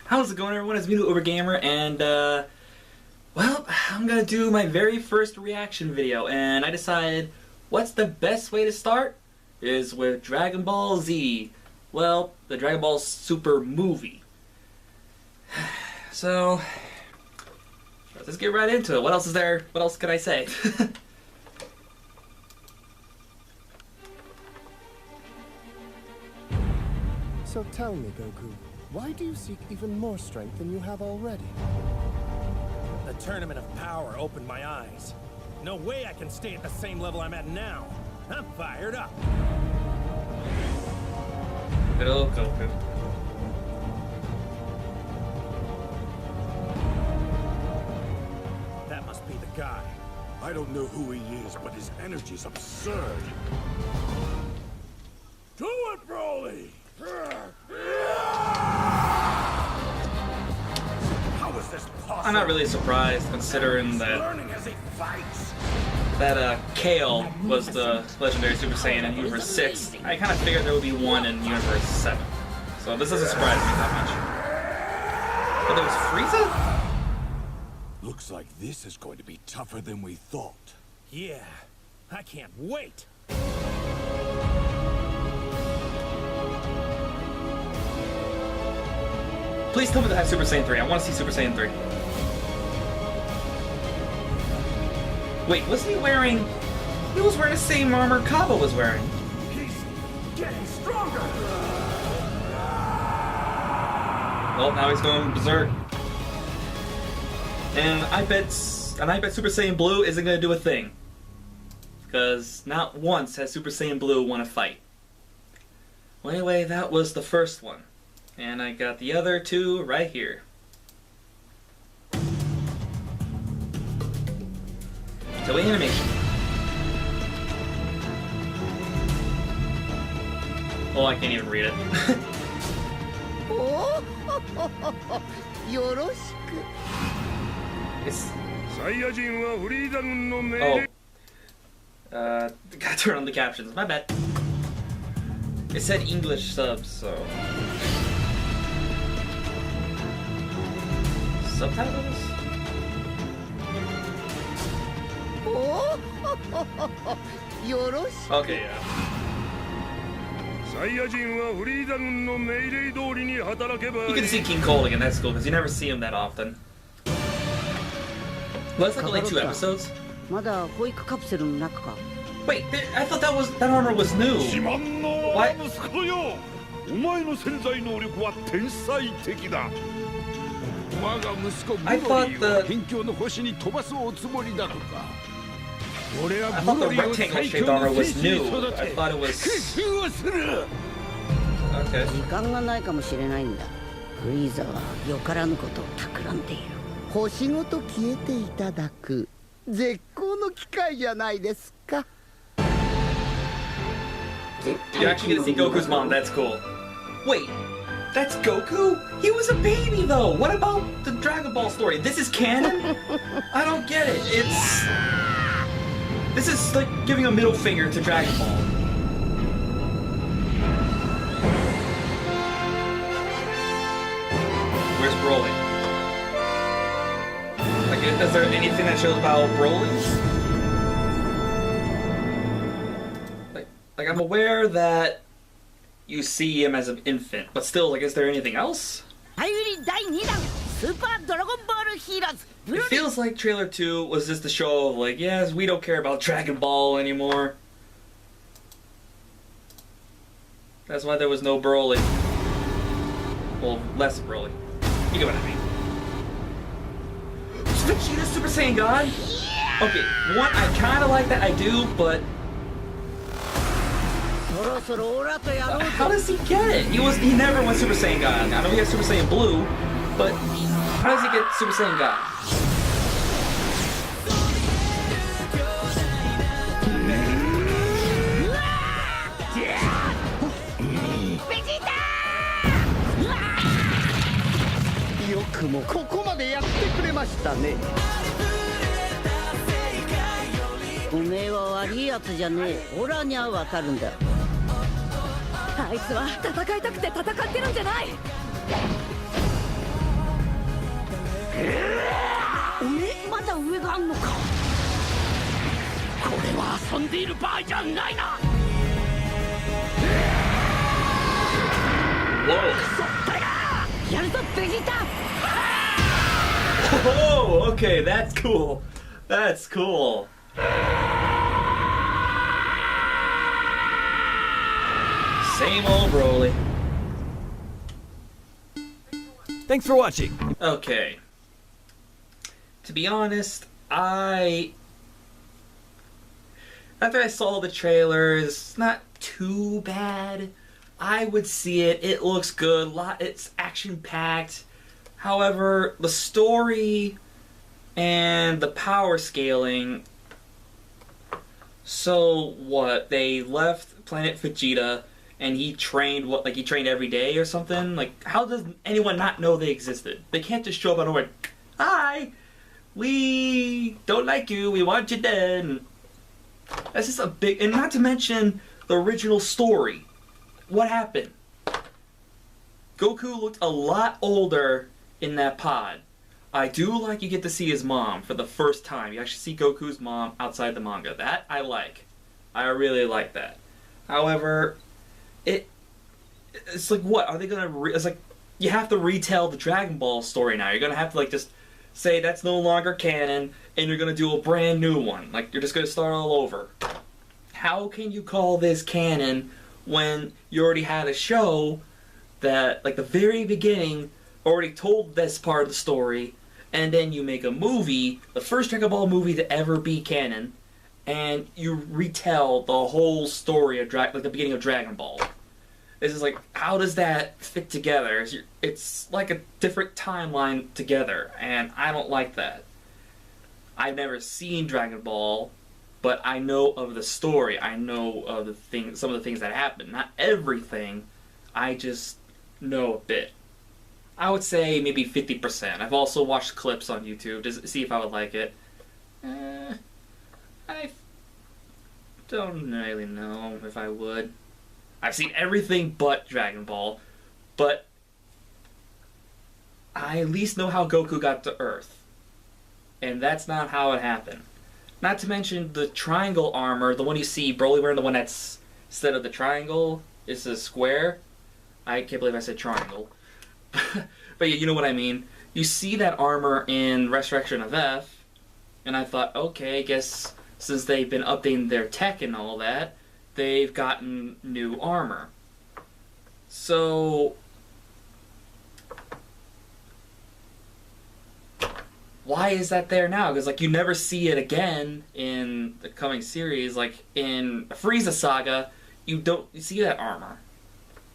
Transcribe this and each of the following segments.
How's it going, everyone? It's me, Overgamer, and well, I'm gonna do my very first reaction video, and I decided what's the best way to start is with Dragon Ball Z. Well, the Dragon Ball Super movie. So let's get right into it. What else is there? What else can I say? So tell me, Goku, why do you seek even more strength than you have already? The Tournament of Power opened my eyes. No way I can stay at the same level I'm at now. I'm fired up. Little Goku. That must be the guy. I don't know who he is, but his energy's absurd. Do it, Broly! How is this possible? I'm not really surprised, considering that Learning as he fights. Kale was the legendary Super Saiyan in Universe 6. I kind of figured there would be one in Universe 7. So this doesn't surprise me that much. But there was Frieza? Looks like this is going to be tougher than we thought. Yeah, I can't wait. Please tell me that has Super Saiyan 3. I want to see Super Saiyan 3. Wait, wasn't he wearing... He was wearing the same armor Kaba was wearing. He's getting stronger! Well, now he's going berserk. And I bet Super Saiyan Blue isn't going to do a thing. Because not once has Super Saiyan Blue won a fight. Well, anyway, that was the first one. And I got the other two right here. So animation. Oh, I can't even read it. It's... Oh. Gotta turn on the captions. My bad. It said English subs, so... Subtitles? Okay, yeah. You can see King Cole again, that's cool, because you never see him that often. Well, it's like only 2 episodes. Wait, I thought that armor was new. What? I thought the rectangle-shaped armor was new. I thought it was... Okay. You're actually gonna see Goku's mom, that's cool. Wait, that's Goku? He was a baby though! What about the Dragon Ball story? This is canon? I don't get it. This is like giving a middle finger to Dragon Ball. Where's Broly? Like, is there anything that shows about Broly? Like, I'm aware that you see him as an infant, but still, like, is there anything else? It feels like Trailer 2 was just a show of, like, yes, we don't care about Dragon Ball anymore. That's why there was no Broly. Well, less Broly. You get what I mean. Vegeta's Super Saiyan God? Okay, one, I kinda like that, I do, but... how does he get it? He never went Super Saiyan God. I know he has Super Saiyan Blue, but how does he get Super Saiyan God? があんのか。これは遊んでいる場合じゃないな。 Whoa. それがやるぞベジータ。 Oh, okay, that's cool. That's cool. Same old Broly. Thanks for watching. Okay. To be honest, after I saw the trailers, it's not too bad. I would see it. It looks good. It's action-packed. However, the story and the power scaling. So what? They left Planet Vegeta, and he trained he trained every day or something. Like, how does anyone not know they existed? They can't just show up out of nowhere. Hi, we don't like you. We want you dead. That's just a big, and not to mention the original story. What happened? Goku looked a lot older in that pod. I do like you get to see his mom for the first time. You actually see Goku's mom outside the manga. That I like. I really like that. However, it's like, what are they gonna? It's like you have to retell the Dragon Ball story now. You're gonna have to just say that's no longer canon, and you're gonna do a brand new one. Like, you're just gonna start all over. How can you call this canon when you already had a show that, like, the very beginning already told this part of the story, and then you make a movie, the first Dragon Ball movie to ever be canon, and you retell the whole story of the beginning of Dragon Ball? It's just like, how does that fit together? It's like a different timeline together, and I don't like that. I've never seen Dragon Ball, but I know of the story. I know of some of the things that happen. Not everything. I just know a bit. I would say maybe 50%. I've also watched clips on YouTube to see if I would like it. I don't really know if I would. I've seen everything but Dragon Ball, but I at least know how Goku got to Earth. And that's not how it happened. Not to mention the triangle armor, the one you see Broly wearing, the one that's, instead of the triangle, is a square. I can't believe I said triangle. But yeah, you know what I mean. You see that armor in Resurrection of F, and I thought, okay, I guess since they've been updating their tech and all that, they've gotten new armor. So why is that there now? Because, like, you never see it again in the coming series. Like, in Frieza Saga, you see that armor.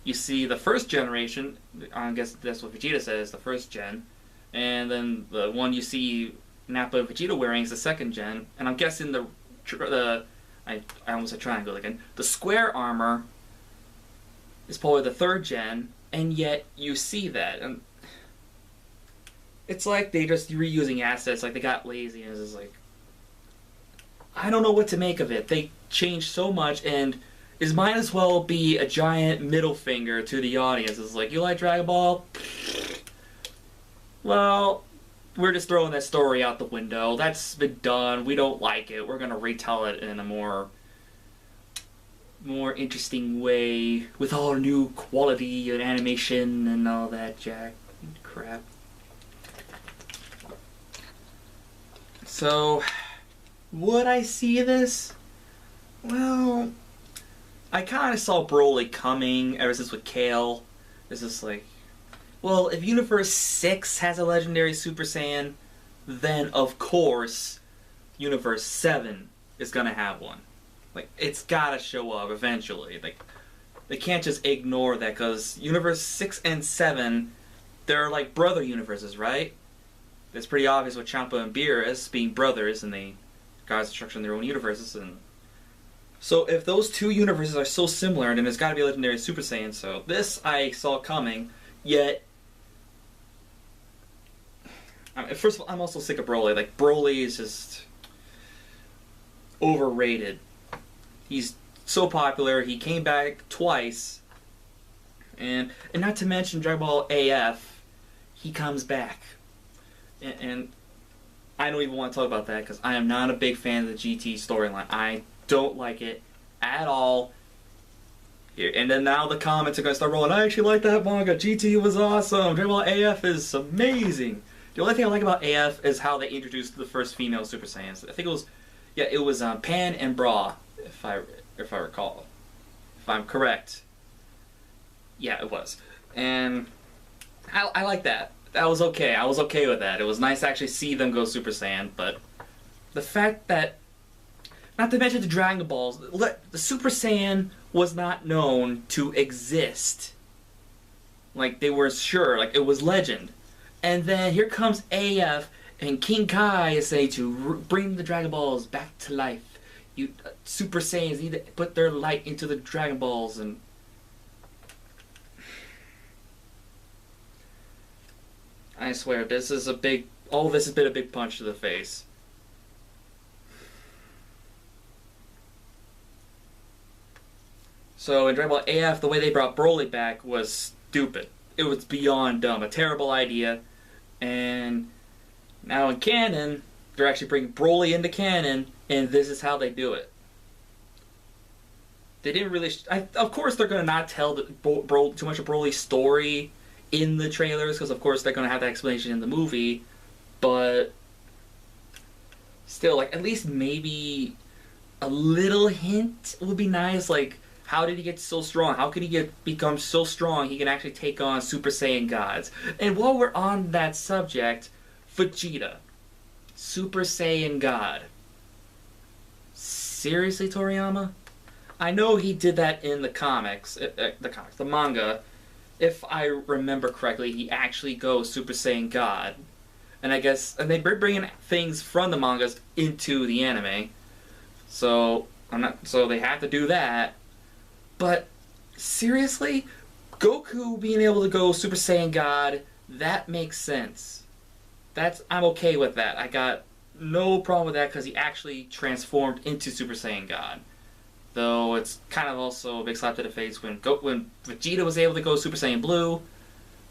You see the first generation, I guess that's what Vegeta says, the first gen, and then the one you see Nappa and Vegeta wearing is the second gen, and I'm guessing I almost said triangle again, the square armor is probably the third gen, and yet you see that, and it's like they just reusing assets, like they got lazy, and it's just like, I don't know what to make of it. They changed so much, and it might as well be a giant middle finger to the audience. It's like, you like Dragon Ball? Well, we're just throwing that story out the window. That's been done. We don't like it. We're gonna retell it in a more interesting way with all new quality and animation and all that crap. So, would I see this? Well, I kind of saw Broly coming ever since with Kale. It's just like, well, if Universe 6 has a legendary Super Saiyan, then of course Universe 7 is gonna have one. Like, it's gotta show up eventually. Like, they can't just ignore that, because Universe 6 and 7, they're like brother universes, right? It's pretty obvious with Champa and Beerus being brothers, and they guys structuring their own universes, and so if those two universes are so similar, then there's got to be a legendary Super Saiyan. So this I saw coming, yet first of all, I'm also sick of Broly. Like, Broly is just overrated. He's so popular. He came back twice, and not to mention Dragon Ball AF, he comes back, and I don't even want to talk about that because I am not a big fan of the GT storyline. I don't like it at all. Here, and then now the comments are going to start rolling. I actually like that manga. GT was awesome. Dragon Ball AF is amazing. The only thing I like about AF is how they introduced the first female Super Saiyans. I think it was Pan and Bra, if I recall, if I'm correct. Yeah, it was, and I like that. That was okay. I was okay with that. It was nice to actually see them go Super Saiyan, but the fact that, not to mention the Dragon Balls, the Super Saiyan was not known to exist. Like, they were sure, like, it was legend. And then here comes AF, and King Kai is saying to bring the Dragon Balls back to life. You Super Saiyans need to put their light into the Dragon Balls, and I swear, all this has been a big punch to the face. So in Dragon Ball AF, the way they brought Broly back was stupid. It was beyond dumb. A terrible idea. And now in canon, they're actually bringing Broly into canon, and this is how they do it. They didn't really... of course, they're going to not tell too much of Broly's story in the trailers, because of course they're going to have that explanation in the movie, but still, like, at least maybe a little hint would be nice. Like, how did he get so strong? How could he become so strong he can actually take on Super Saiyan gods? And while we're on that subject, Vegeta, Super Saiyan God. Seriously, Toriyama? I know he did that in the comics, the manga. If I remember correctly, he actually goes Super Saiyan God. And I guess, and they're bringing things from the mangas into the anime. So they have to do that. But seriously, Goku being able to go Super Saiyan God, that makes sense. I'm okay with that. I got no problem with that because he actually transformed into Super Saiyan God. Though it's kind of also a big slap to the face when Vegeta was able to go Super Saiyan Blue,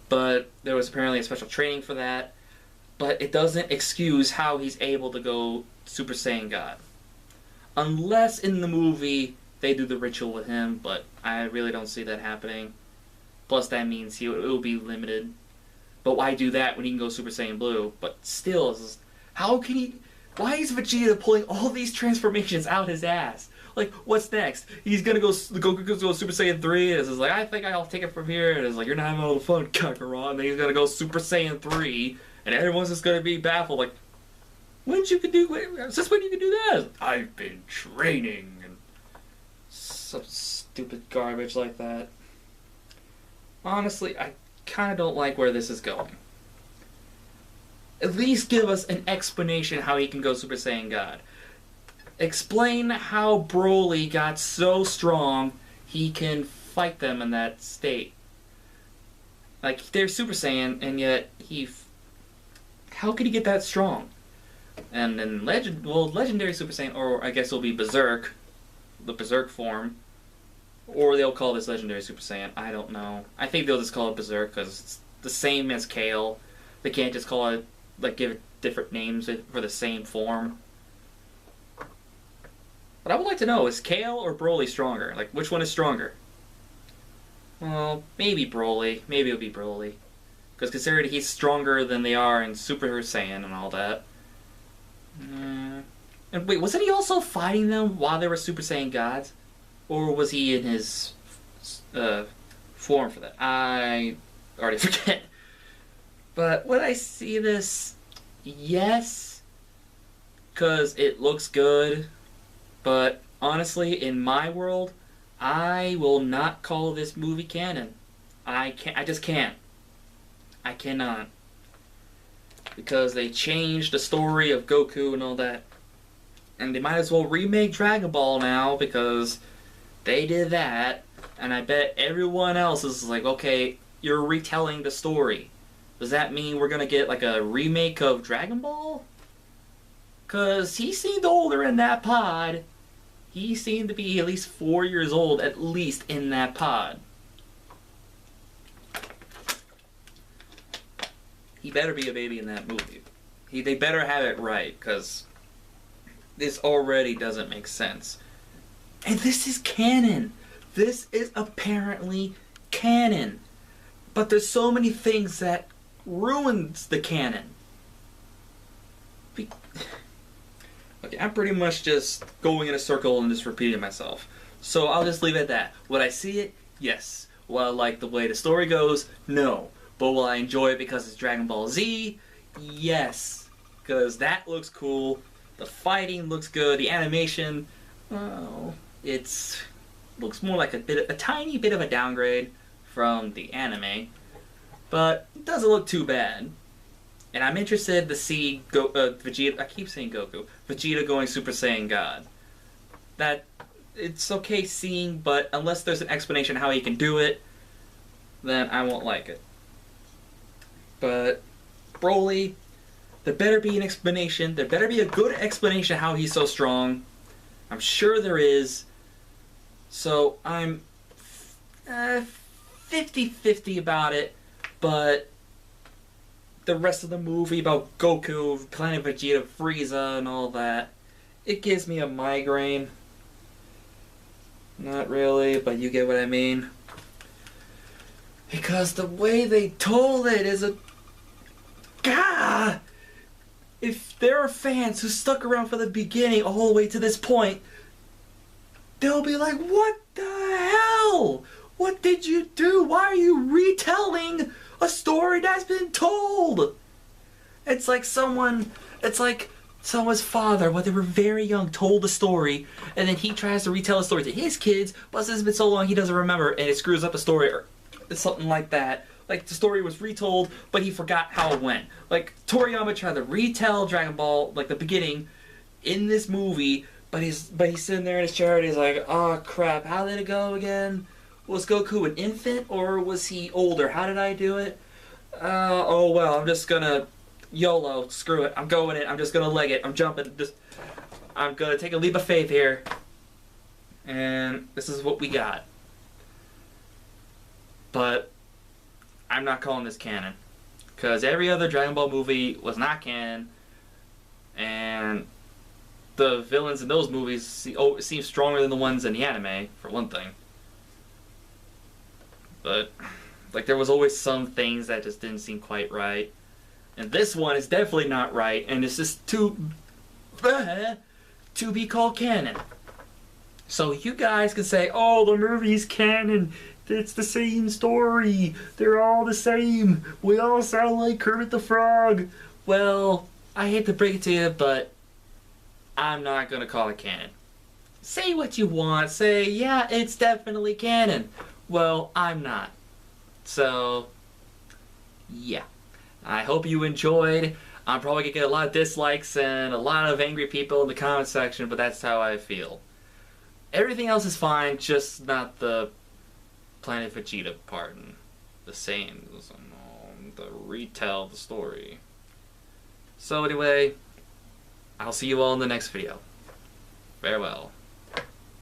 but there was apparently a special training for that. But it doesn't excuse how he's able to go Super Saiyan God. Unless in the movie they do the ritual with him, but I really don't see that happening. Plus that means it will be limited. But why do that when he can go Super Saiyan Blue? But still, how can he... Why is Vegeta pulling all these transformations out his ass? Like, what's next? He's gonna go Super Saiyan 3, and it's like, I think I'll take it from here, and it's like, you're not having all the fun, Kakarot, and then he's gonna go Super Saiyan 3, and everyone's just gonna be baffled, like, since when you can do that? I've been training, and some stupid garbage like that. Honestly, I kinda don't like where this is going. At least give us an explanation how he can go Super Saiyan God. Explain how Broly got so strong he can fight them in that state. Like, they're Super Saiyan, and yet how could he get that strong? And then Legendary Super Saiyan, or I guess it'll be Berserk, the Berserk form, or they'll call this Legendary Super Saiyan. I don't know. I think they'll just call it Berserk because it's the same as Kale. They can't just call it, like, give it different names for the same form. But I would like to know, is Kale or Broly stronger? Like, which one is stronger? Well, maybe Broly. Maybe it'll be Broly. Because considered he's stronger than they are in Super Saiyan and all that. And wait, wasn't he also fighting them while they were Super Saiyan gods? Or was he in his form for that? I already forget. But when I see this, yes, because it looks good. But honestly, in my world, I will not call this movie canon. I just can't. I cannot. Because they changed the story of Goku and all that. And they might as well remake Dragon Ball now because they did that. And I bet everyone else is like, okay, you're retelling the story. Does that mean we're going to get like a remake of Dragon Ball? Because he seemed older in that pod. He seemed to be at least 4 years old, at least, in that pod. He better be a baby in that movie. They better have it right, because this already doesn't make sense. And this is canon. This is apparently canon. But there's so many things that ruins the canon. Okay, I'm pretty much just going in a circle and just repeating myself. So I'll just leave it at that. Would I see it? Yes. Will I like the way the story goes? No. But will I enjoy it because it's Dragon Ball Z? Yes. Because that looks cool. The fighting looks good. The animation, well, looks more like a tiny bit of a downgrade from the anime. But it doesn't look too bad. And I'm interested to see Vegeta. I keep saying Goku. Vegeta going Super Saiyan God. That it's okay seeing, but unless there's an explanation how he can do it, then I won't like it. But Broly, there better be an explanation. There better be a good explanation how he's so strong. I'm sure there is. So I'm 50-50 about it, but the rest of the movie about Goku, Planet Vegeta, Frieza, and all that, it gives me a migraine. Not really, but you get what I mean. Because the way they told it is God! If there are fans who stuck around for the beginning all the way to this point, they'll be like, what the hell? What did you do? Why are you retelling a story that's been told? It's like someone's father, when they were very young, told the story, and then he tries to retell the story to his kids, but it's been so long he doesn't remember, and it screws up the story, or something like that. Like, the story was retold, but he forgot how it went. Like, Toriyama tried to retell Dragon Ball, like, the beginning, in this movie, but he's sitting there in his chair, and he's like, oh crap, how did it go again? Was Goku an infant, or was he older? How did I do it? Oh well, I'm just gonna YOLO, screw it, I'm going it, I'm just gonna leg it, I'm jumping, I'm gonna take a leap of faith here. And this is what we got. But I'm not calling this canon, because every other Dragon Ball movie was not canon, and the villains in those movies seem stronger than the ones in the anime, for one thing. But, like, there was always some things that just didn't seem quite right. And this one is definitely not right, and it's just to be called canon. So you guys can say, oh, the movie's canon, it's the same story, they're all the same, we all sound like Kermit the Frog. Well, I hate to break it to you, but I'm not gonna call it canon. Say what you want, say, yeah, it's definitely canon. Well, I'm not. So, yeah. I hope you enjoyed. I'm probably gonna get a lot of dislikes and a lot of angry people in the comment section, but that's how I feel. Everything else is fine, just not the Planet Vegeta part and the sayings and the retell of the story. So anyway, I'll see you all in the next video. Farewell.